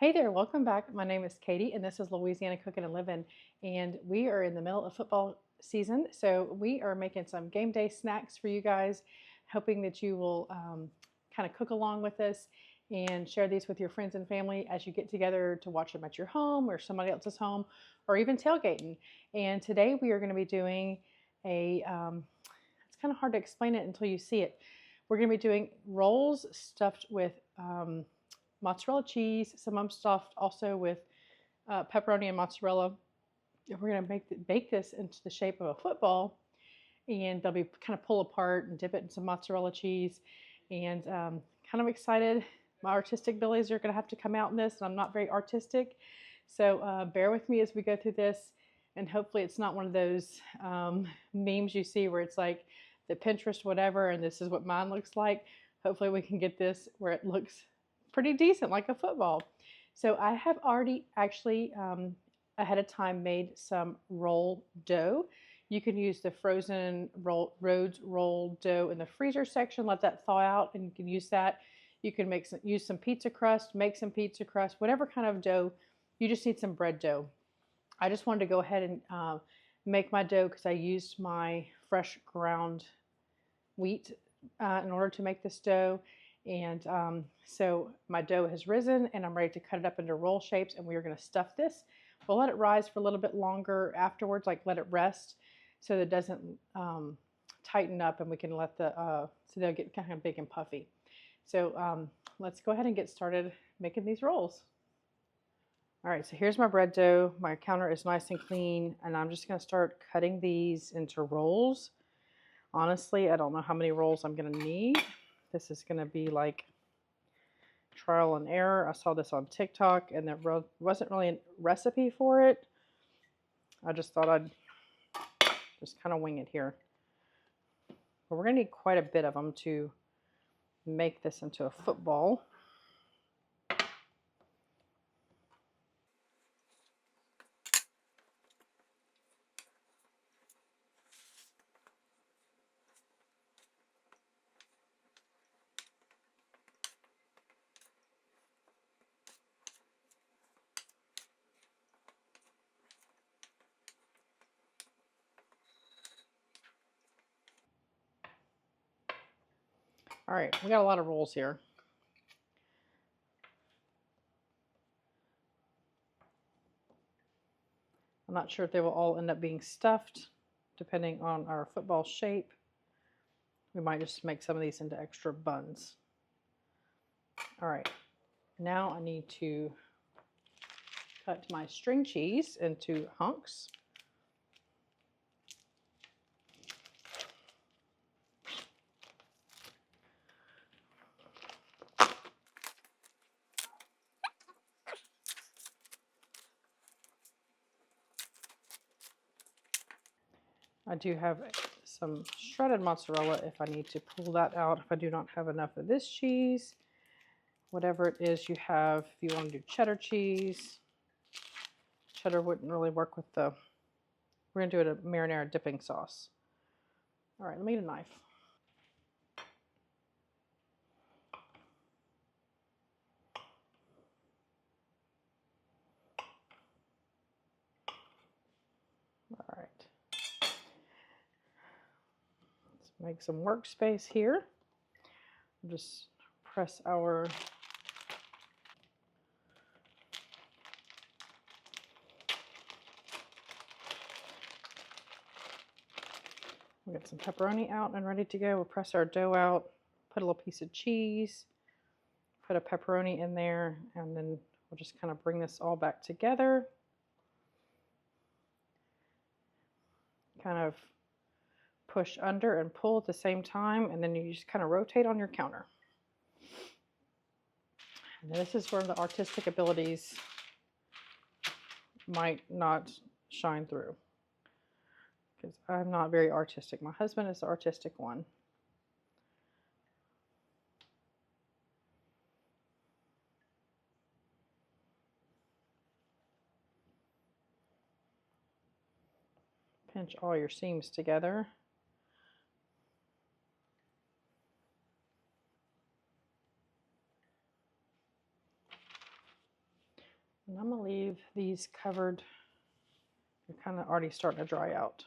Hey there, welcome back. My name is Katie, and this is Louisiana Cooking and Living. And we are in the middle of football season, so we are making some game day snacks for you guys, hoping that you will kind of cook along with us and share these with your friends and family as you get together to watch them at your home or somebody else's home, or even tailgating. And today we are going to be doing it's kind of hard to explain it until you see it. We're going to be doing rolls stuffed with mozzarella cheese, some of them stuffed also with pepperoni and mozzarella. And we're going to bake this into the shape of a football, and they'll be kind of pull apart and dip it in some mozzarella cheese. And kind of excited. My artistic abilities are going to have to come out in this, and I'm not very artistic. So bear with me as we go through this, and hopefully it's not one of those memes you see where it's like the Pinterest whatever, and this is what mine looks like. Hopefully we can get this where it looks pretty decent, like a football. So I have already actually ahead of time made some roll dough. You can use the frozen Rhodes roll dough in the freezer section, let that thaw out, and you can use that. You can use some pizza crust, make some pizza crust, whatever kind of dough. You just need some bread dough. I just wanted to go ahead and make my dough because I used my fresh ground wheat in order to make this dough. And so my dough has risen, and I'm ready to cut it up into roll shapes, and we are going to stuff this. We'll let it rise for a little bit longer afterwards, like let it rest so that it doesn't tighten up, and we can let so they'll get kind of big and puffy. So let's go ahead and get started making these rolls. All right, so here's my bread dough. My counter is nice and clean, and I'm just going to start cutting these into rolls. Honestly, I don't know how many rolls I'm going to need. This is going to be like trial and error. I saw this on TikTok, and there wasn't really a recipe for it. I just thought I'd just kind of wing it here. But we're going to need quite a bit of them to make this into a football. All right, we got a lot of rolls here. I'm not sure if they will all end up being stuffed, depending on our football shape. We might just make some of these into extra buns. All right, now I need to cut my string cheese into hunks. I do have some shredded mozzarella if I need to pull that out, if I do not have enough of this cheese. Whatever it is you have, if you want to do cheddar cheese. Cheddar wouldn't really work with we're going to do it a marinara dipping sauce. All right, let me get a knife. All right. Let's make some workspace here. We'll just press our we'll get some pepperoni out and ready to go. We'll press our dough out, put a little piece of cheese, put a pepperoni in there, and then we'll just kind of bring this all back together. Kind of push under and pull at the same time, and then you just kind of rotate on your counter. And this is where the artistic abilities might not shine through, because I'm not very artistic. My husband is the artistic one. Pinch all your seams together. And I'm going to leave these covered. They're kind of already starting to dry out.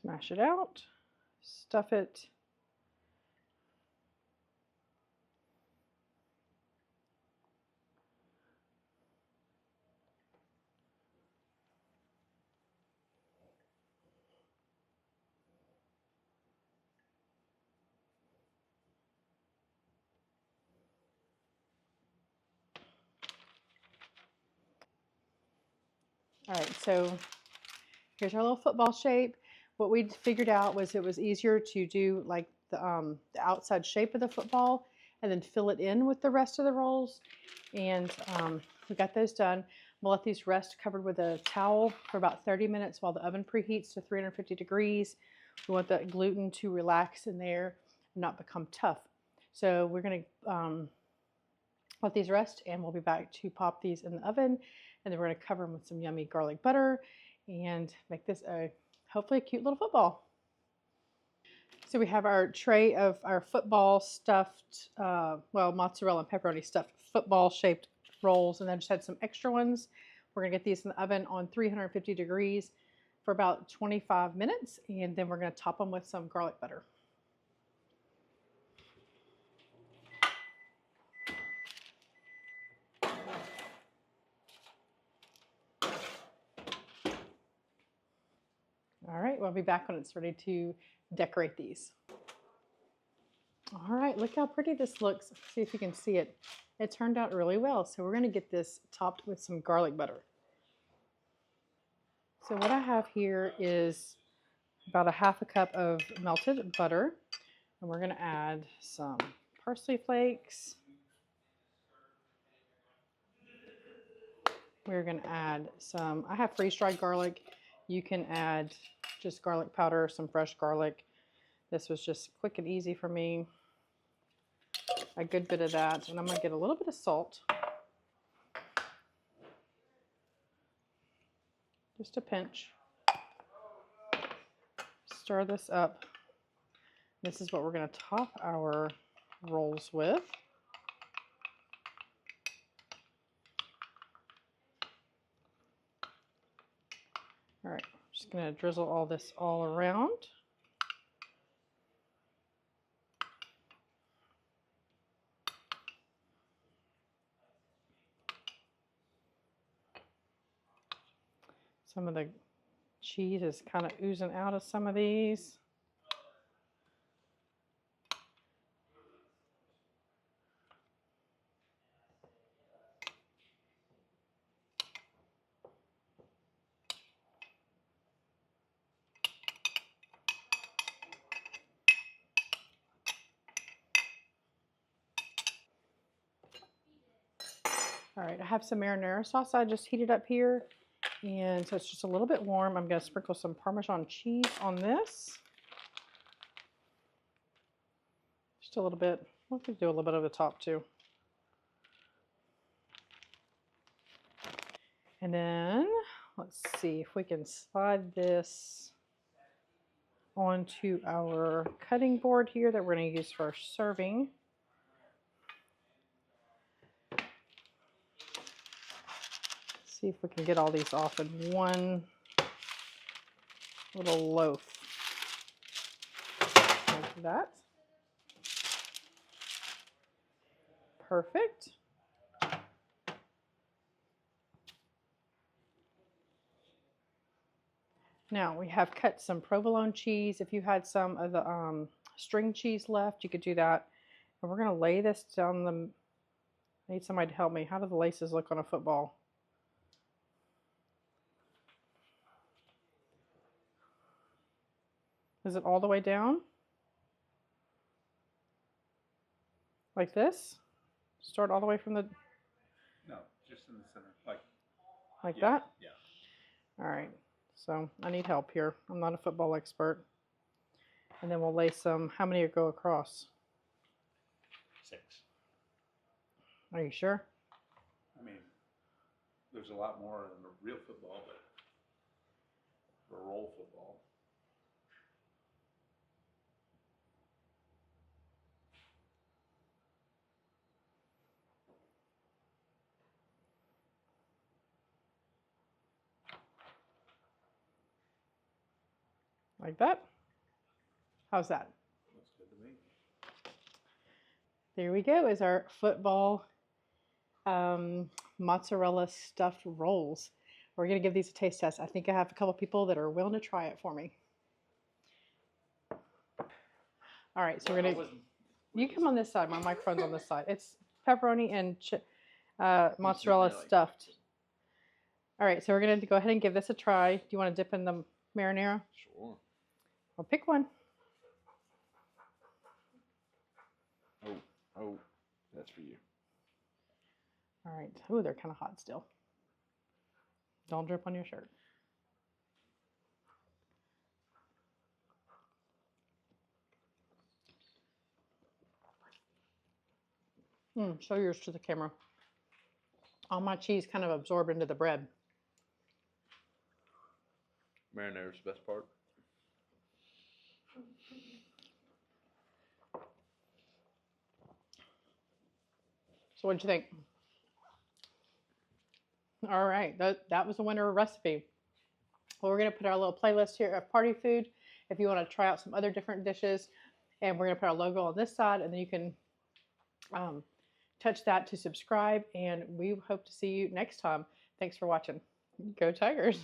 Smash it out, stuff it. All right, so here's our little football shape. What we figured out was it was easier to do like the outside shape of the football and then fill it in with the rest of the rolls. And we got those done. We'll let these rest covered with a towel for about 30 minutes while the oven preheats to 350 degrees. We want that gluten to relax in there and not become tough. So we're going to let these rest, and we'll be back to pop these in the oven, and then we're going to cover them with some yummy garlic butter and make this hopefully a cute little football. So we have our tray of our football stuffed, mozzarella and pepperoni stuffed football shaped rolls, and then just had some extra ones. We're going to get these in the oven on 350 degrees for about 25 minutes, and then we're going to top them with some garlic butter. All right, we'll be back when it's ready to decorate these. All right, look how pretty this looks. See if you can see it. It turned out really well. So we're going to get this topped with some garlic butter. So what I have here is about a half a cup of melted butter. And we're going to add some parsley flakes. We're going to add some, I have freeze-dried garlic. You can add just garlic powder, some fresh garlic. This was just quick and easy for me. A good bit of that. And I'm going to get a little bit of salt. Just a pinch. Stir this up. This is what we're going to top our rolls with. All right, I'm just going to drizzle all this all around. Some of the cheese is kind of oozing out of some of these. All right, I have some marinara sauce I just heated up here. And so it's just a little bit warm. I'm going to sprinkle some Parmesan cheese on this. Just a little bit. We'll do a little bit of the top too. And then let's see if we can slide this onto our cutting board here that we're going to use for serving. See if we can get all these off in one little loaf. Like that. Perfect. Now we have cut some provolone cheese. If you had some of the string cheese left, you could do that. And we're going to lay this down the... I need somebody to help me. How do the laces look on a football? Is it all the way down? Like this? Start all the way from the... No, just in the center. Like yeah, that? Yeah. All right. So I need help here. I'm not a football expert. And then we'll lay some... How many go across? 6. Are you sure? I mean, there's a lot more in a real football, but for a roll football. Like that? How's that? Looks good to me. There we go, is our football mozzarella stuffed rolls. We're going to give these a taste test. I think I have a couple people that are willing to try it for me. All right, so we're going to, you come on this side. My microphone's on this side. It's pepperoni and mozzarella stuffed. All right, so we're going to go ahead and give this a try. Do you want to dip in the marinara? Sure. Well, pick one. Oh, that's for you. All right. Oh, they're kind of hot still. Don't drip on your shirt. Show yours to the camera. All my cheese kind of absorbed into the bread. Marinara's the best part. So what'd you think? All right, that was the winner recipe. Well, we're going to put our little playlist here of party food if you want to try out some other different dishes. And we're going to put our logo on this side, and then you can touch that to subscribe. And we hope to see you next time. Thanks for watching. Go Tigers.